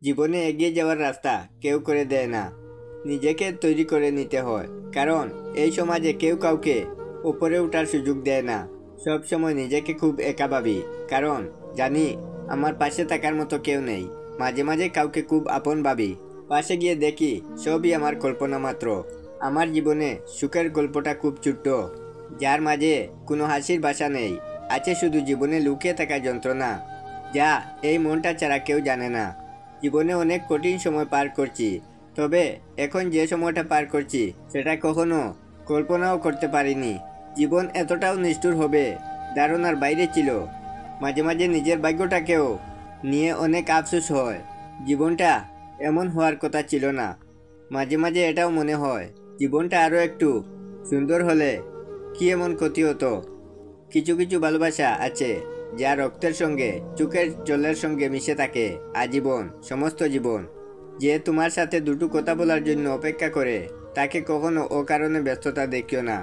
জীবনে এগিয়ে যাওয়ার রাস্তা কেউ করে দেয় না, নিজেকে তৈরি করে নিতে হয়। কারণ এই সমাজে কেউ কাউকে উপরে ওঠার সুযোগ দেয় না। সব সময় নিজেকে খুব একা ভাবি, কারণ জানি আমার পাশে থাকার মতো কেউ নেই। মাঝে মাঝে কাউকে খুব আপন ভাবি, পাশে গিয়ে দেখি সবই আমার কল্পনা মাত্র। আমার জীবনে সুখের গল্পটা খুব ছোট্ট, যার মাঝে কোনো হাসির ভাষা নেই। আছে শুধু জীবনে লুকিয়ে থাকা যন্ত্রণা, যা এই মনটা ছাড়া কেউ জানে না। জীবনে অনেক কঠিন সময় পার করছি, তবে এখন যে সময়টা পার করছি সেটা কখনো কল্পনাও করতে পারিনি। জীবন এতটাও নিষ্ঠুর হবে ধারণার বাইরে ছিল। মাঝে মাঝে নিজের ভাগ্যটাকেও নিয়ে অনেক আফসোস হয়। জীবনটা এমন হওয়ার কথা ছিল না। মাঝে মাঝে এটাও মনে হয় জীবনটা আরও একটু সুন্দর হলে কি এমন ক্ষতি হতো। কিছু কিছু ভালোবাসা আছে যা রক্তের সঙ্গে চোখের জলের সঙ্গে মিশে থাকে আজীবন, সমস্ত জীবন। যে তোমার সাথে দুটো কথা বলার জন্য অপেক্ষা করে, তাকে কখনো অকারণে ব্যস্ততা দেখিও না।